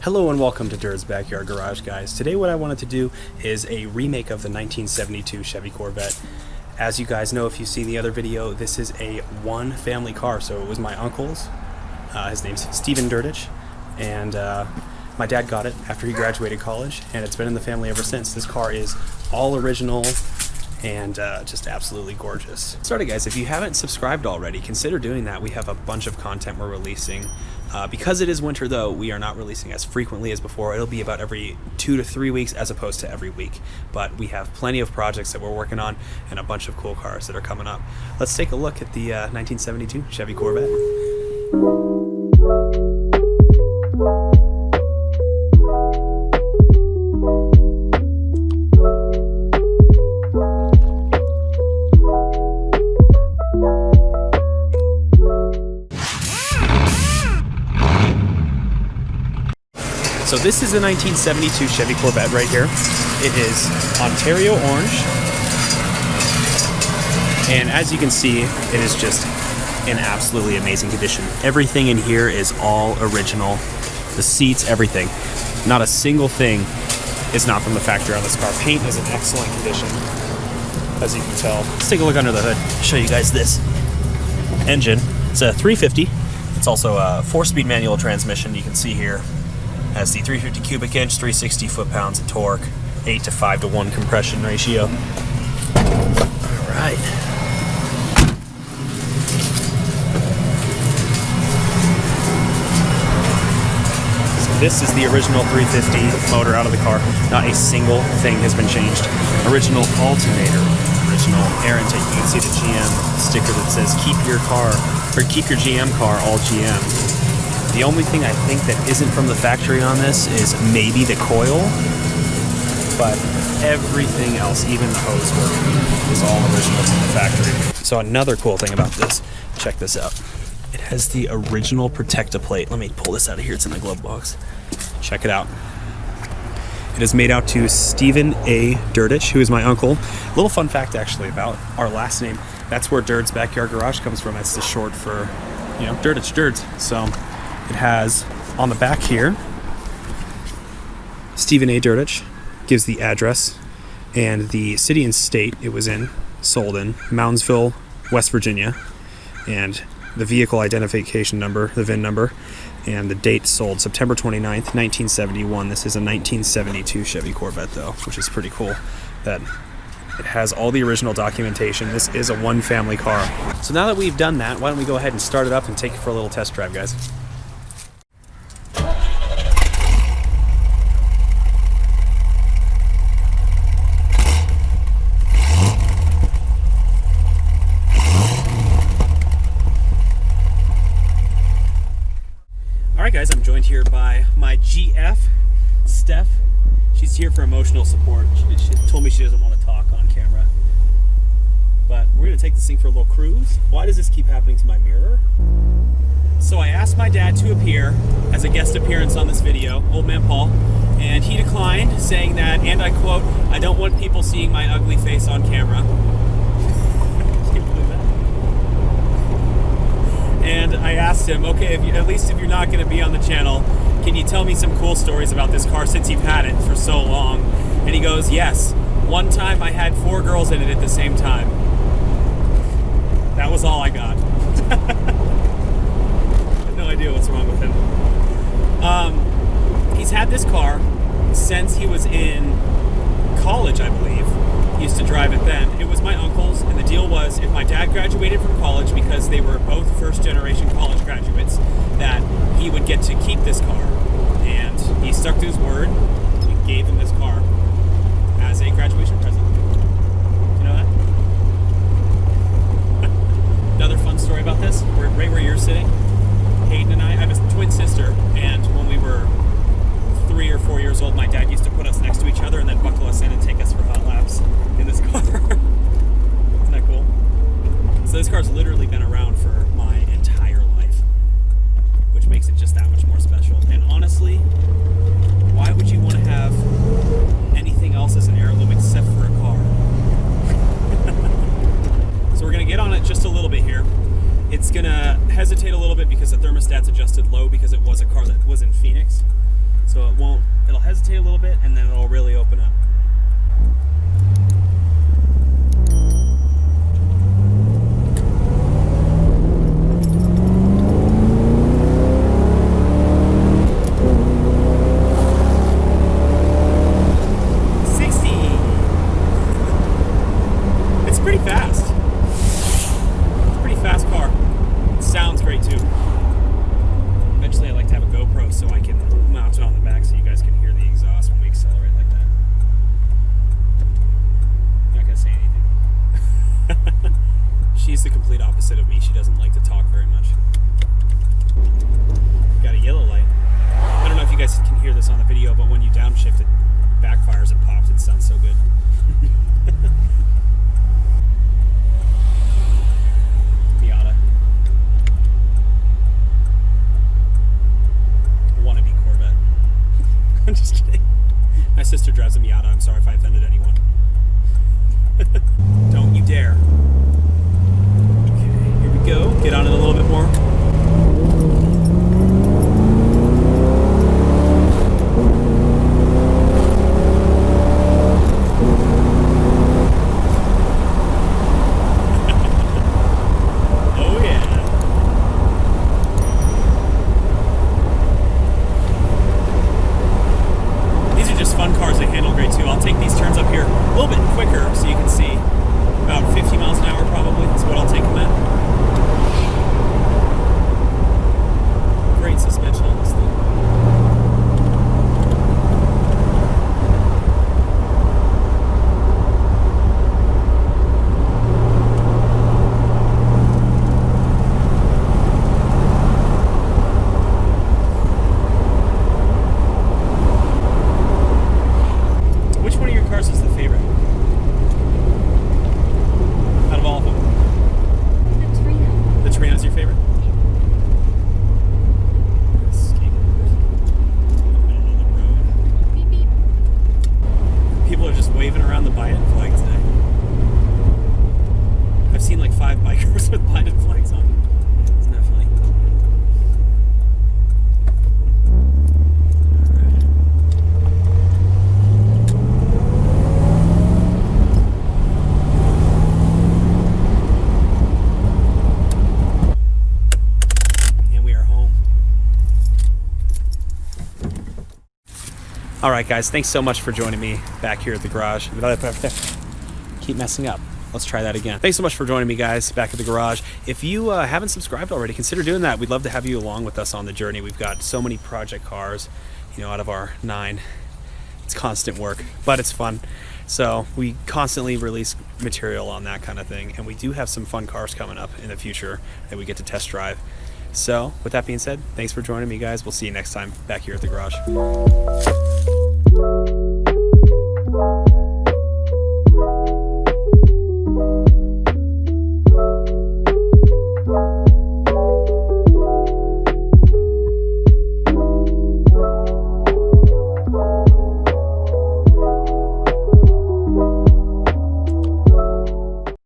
Hello and welcome to Durd's Backyard Garage, guys. Today what I wanted to do is a remake of the 1972 Chevy Corvette. As you guys know, if you've seen the other video, this is a one family car. So it was my uncle's, his name's Stephen Edutige, and my dad got it after he graduated college, and it's been in the family ever since. This car is all original and just absolutely gorgeous. Sorry guys, if you haven't subscribed already, consider doing that. We have a bunch of content we're releasing. Because it is winter though, we are not releasing as frequently as before. It'll be about every 2 to 3 weeks as opposed to every week. But we have plenty of projects that we're working on and a bunch of cool cars that are coming up. Let's take a look at the 1972 Chevy Corvette. So this is a 1972 Chevy Corvette right here. It is Ontario orange. And as you can see, it is just in absolutely amazing condition. Everything in here is all original. The seats, everything. Not a single thing is not from the factory on this car. Paint is in excellent condition, as you can tell. Let's take a look under the hood, show you guys this engine. It's a 350. It's also a 4-speed manual transmission. You can see here has the 350 cubic inch, 360 foot-pounds of torque, 8 to 5 to 1 compression ratio. All right. So this is the original 350 motor out of the car. Not a single thing has been changed. Original alternator, original air intake. You can see the GM sticker that says keep your GM car all GM. The only thing I think that isn't from the factory on this is maybe the coil, but everything else, even the hose work, is all original from the factory. So another cool thing about this, check this out. It has the original Protect-A-Plate. Let me pull this out of here, it's in my glove box. Check it out. It is made out to Stephen A. Edutige, who is my uncle. A little fun fact actually about our last name. That's where Durd's Backyard Garage comes from. It's the short for, you know, Edutige, Durd's. So it has on the back here, Stephen A. Edutige gives the address and the city and state it was in, sold in, Moundsville, West Virginia, and the vehicle identification number, the VIN number, and the date sold, September 29th, 1971. This is a 1972 Chevy Corvette though, which is pretty cool that it has all the original documentation. This is a one family car. So now that we've done that, why don't we go ahead and start it up and take it for a little test drive, guys. Alright guys, I'm joined here by my GF, Steph. She's here for emotional support. She told me she doesn't want to talk on camera. But we're going to take this thing for a little cruise. Why does this keep happening to my mirror? So I asked my dad to appear as a guest appearance on this video, Old Man Paul, and he declined, saying that, and I quote, "I don't want people seeing my ugly face on camera." And I asked him, okay, at least if you're not going to be on the channel, can you tell me some cool stories about this car since you've had it for so long? And he goes, yes. One time I had 4 girls in it at the same time. That was all I got. I have no idea what's wrong with him. He's had this car since he was in college, I believe. He used to drive it then. It was my uncle's, and the deal was if my dad graduated from college, because they were both first-generation college graduates, that he would get to keep this car. And he stuck to his word and gave him this car as a graduation present. Do you know that? Another fun story about this, right where you're sitting, Hayden and I have a twin sister, and when we were 3 or 4 years old, my dad used to put us next to each other and then buckle us in and take us for hot laps in this car. Isn't that cool? So this car's literally been around for my entire life, which makes it just that much more special. And honestly, why would you want to have anything else as an heirloom except for a car? So we're going to get on it just a little bit here. It's going to hesitate a little bit because the thermostat's adjusted low because it was a car that was in Phoenix. So it'll hesitate a little bit and then it'll really open up. She's the complete opposite of me. She doesn't like to talk very much. Got a yellow light. I don't know if you guys can hear this on the video, but when you downshift it backfires and pops. It sounds so good. Miata. A wannabe Corvette. I'm just kidding. My sister drives a Miata. I'm sorry if I offended anyone. Don't you dare. Go. Get on it a little bit more. Oh yeah. These are just fun cars. They handle great too. I'll take these turns up here a little bit quicker so you can see. About 50 miles an hour probably. That's what I'll take them at. Great suspension on this thing. Which one of your cars is the favorite? Out of all of them? The Torino. The Torino's your favorite? People are just waving around the Biden flag today. I've seen like 5 bikers with Biden flags on. Isn't that funny? And we are home. All right, guys, thanks so much for joining me back here at the garage. Keep messing up. Let's try that again. Thanks so much for joining me, guys, back at the garage. If you haven't subscribed already, consider doing that. We'd love to have you along with us on the journey. We've got so many project cars, out of our 9. It's constant work, but it's fun. So we constantly release material on that kind of thing, and we do have some fun cars coming up in the future that we get to test drive. So with that being said, thanks for joining me, guys. We'll see you next time back here at the garage.